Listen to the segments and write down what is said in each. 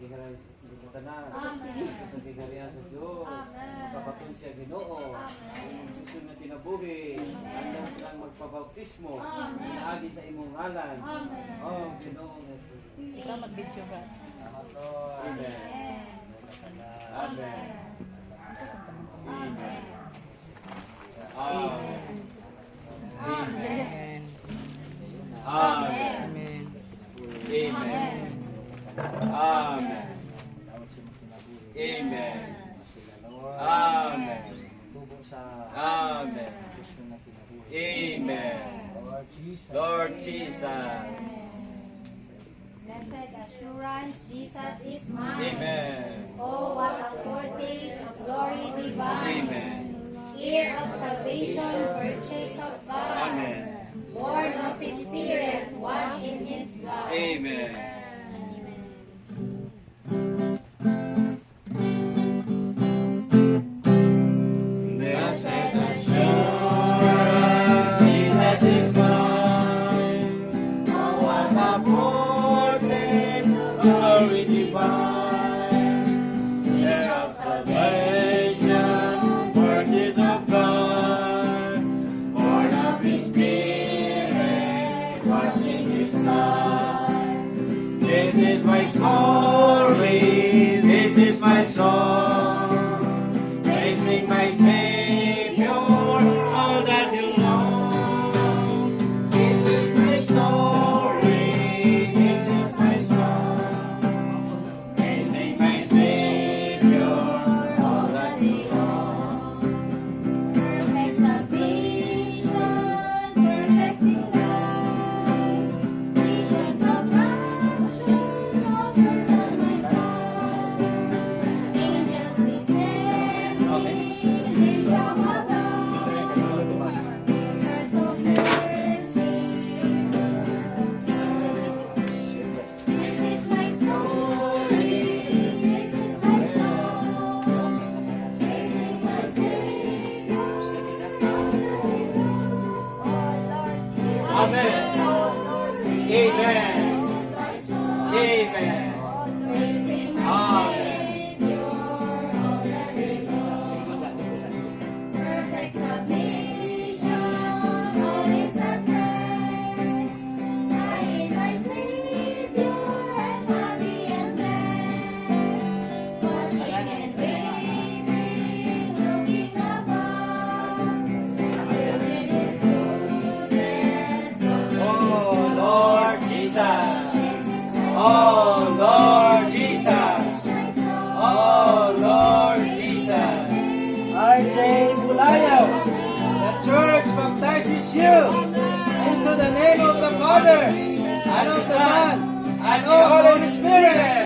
kasagihan sa tanan. Kasagiharian sa Diyos. Makabatun siya Ginoo. Ang gusto na kinabuhi. Andam silang magpabautismo. Agi sa imong ngalan. Oh, Ginoo. Ikaw mag-video ba? Amen. Amen. Amen. Amen. Amen. Amen. Amen. Amen. Amen. Amen. Amen. Amen. Lord Jesus. Blessed assurance, Jesus is mine. Amen. Oh, what a foretaste of glory divine. Amen. Heir of salvation, purchase of God. Amen. Born of His Spirit, washed in His blood. Amen. Blessed assurance, Jesus is mine. Oh, what a foretaste of glory divine. Heir of Salvation, purchase of God, born of His Spirit, washed in His blood. This is my story, this is my song, praising my Savior all that day long. This is my story, this is my song, praising my Savior all that day long. Perfect salvation, perfect delight. Visions of rapture, lovers on my side. Angels descending, they shout about. Whispers of mercy. This is my story, this is my song. Praising my Savior. Amen. Amen. Amen. Perfect submission, all is at rest. I in my Savior am happy and blessed. Watching and waiting, looking above, filled with His goodness. Oh Lord Jesus. Oh Lord Jesus. Oh Lord Jesus. RJ Bulayaw, the church baptizes you into the name of the Father, and of the Son, and of the Holy Spirit.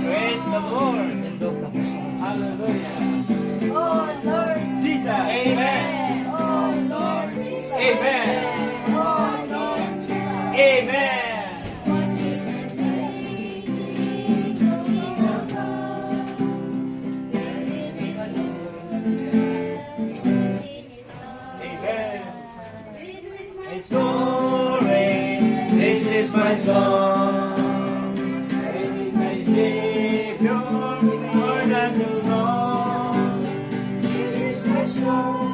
Praise the Lord. Hallelujah. Oh Lord Jesus. Amen. Oh Lord Jesus. Amen. Oh Lord Jesus. Amen. Watching and waiting, looking above, filled with His goodness, in His love. Amen. This is My my story, this is my song, praising my Savior more than you know. This is my song.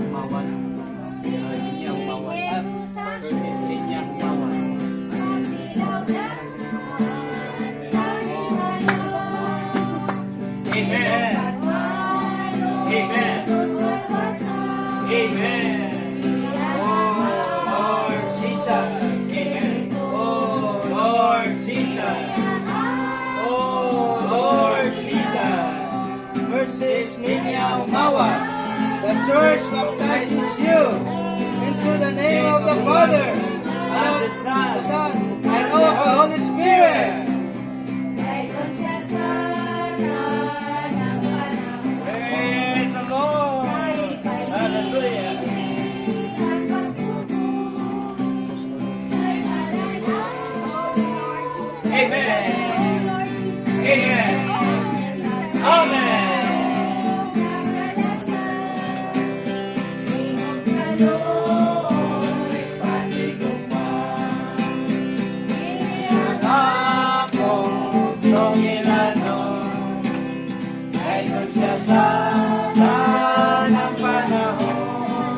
Umawan. Linya umawan. Jesus ang Linya umawan. magdilaw na sa liwanag. Amen. Amen. Amen. Oh Lord Jesus. Amen. Oh Lord Jesus. Oh Lord Jesus. Verses Linya Umawa, the church baptizes you into the name of the Father, and of the Son, and of the Holy Spirit. Praise the Lord. Hallelujah. Amen. Amen. Amen. siya sa tanang panahon.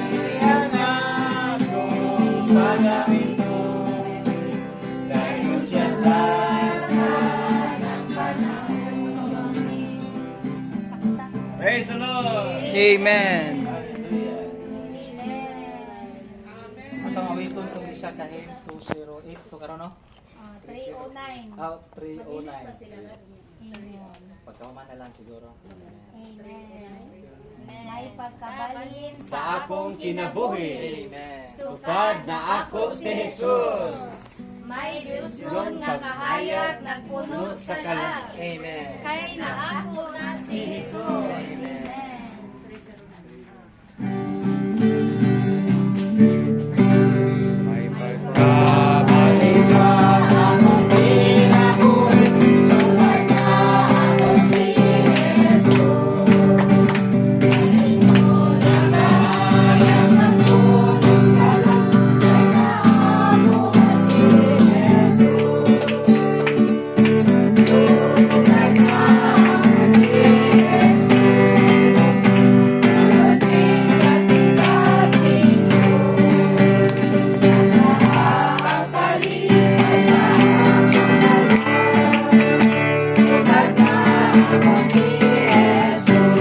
Iyan akong panamit. Dayo siya sa tanang panahon. Praise the Lord! Amen. Hallelujah! Atong awiton kung isa ka hymn 208 to karon no? 309. 309. Amen. Pagkauman na lang siguro. Amen. May pagkabalin Sa akong kinabuhi, Amen. sukad na ako si Jesus. May Diyos nun nga kahayag nagpunos sa kalag. Amen. Kay na ako na si Jesus. Amen. May pagkabalin sa akong kinabuhi, Sukad na ako si Jesus. May Diyos nun nga kahayag nagpunos sa kalag. Kay na ako na si Jesus. Sukad na ako si Jesus.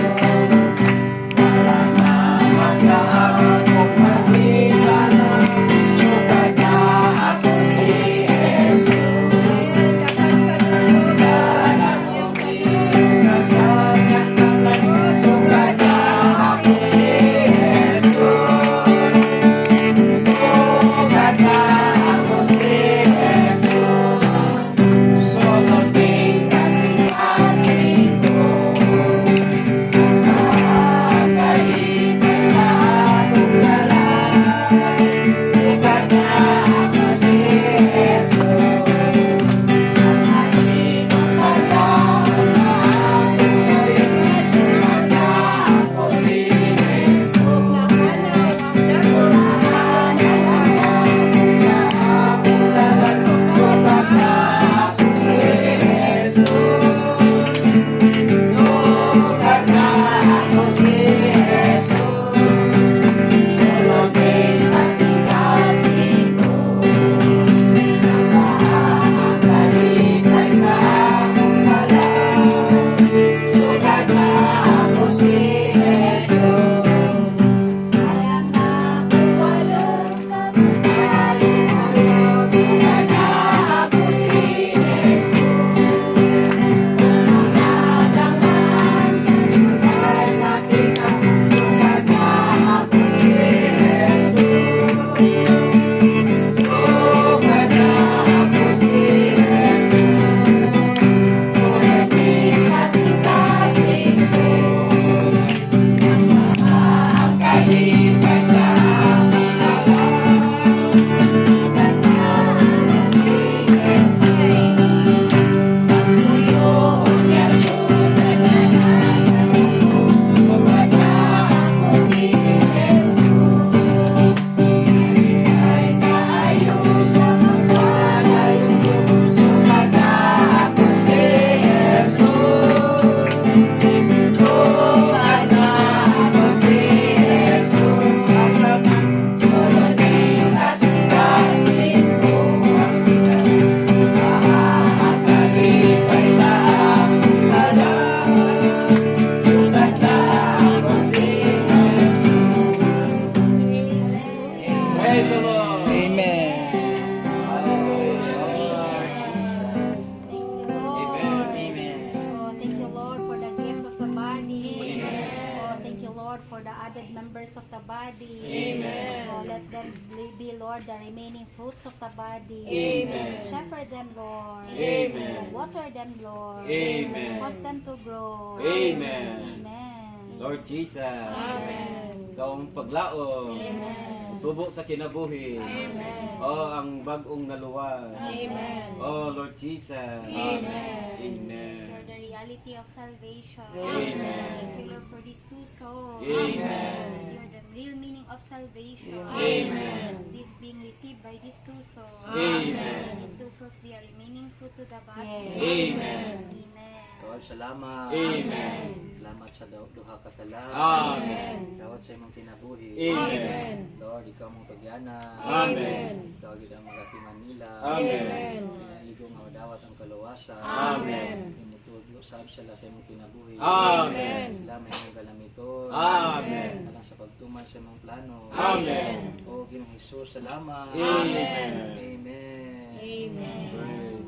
members of the body. Amen. Oh, let them be, Lord, the remaining fruits of the body. Amen. Shepherd them, Lord. Amen. Water them, Lord. Amen. Cause them to grow. Amen. Amen. Lord Jesus, Amen. Ikaw ang paglaom, Amen. tubo sa kinabuhi, Amen. o ang bagong naluwag. Amen. Oh Lord Jesus, Amen. Amen. For the reality of salvation. Amen. Thank you, Lord, for these two souls. Amen. You're the real meaning of salvation. Amen. That this being received by these two souls. Amen. These two souls be a remaining fruit to the body. Amen. Amen. Ikaw Lord, salamat. Amen. Salamat sa duha ka kalag. Amen. Dawat sa imong kinabuhi. Amen. Lord, ikaw mong pagyana. Amen. Ikaw gid ang magatiman nila. Amen. Igo nga dawat ang kaluwasan. Amen. Imutudlo sab sila sa imong kinabuhi. Amen. Sila may imong galamiton. Amen. Alang sa pagtuman sa imong plano. Amen. O Ginoong Hesus, salamat. Amen. Amen. Amen.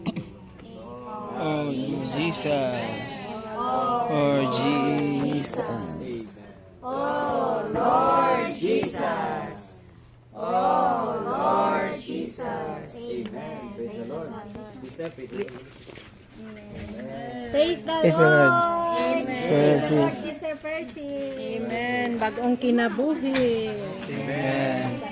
Lord. Oh, Jesus. Oh, Jesus. Oh Lord Jesus. Oh Lord Jesus. Amen. Praise the Lord. Sister, praise the Lord. Praise the Praise the Lord. Lord. Praise the Lord. Sister Percy. Amen. Bagong kinabuhi. Amen.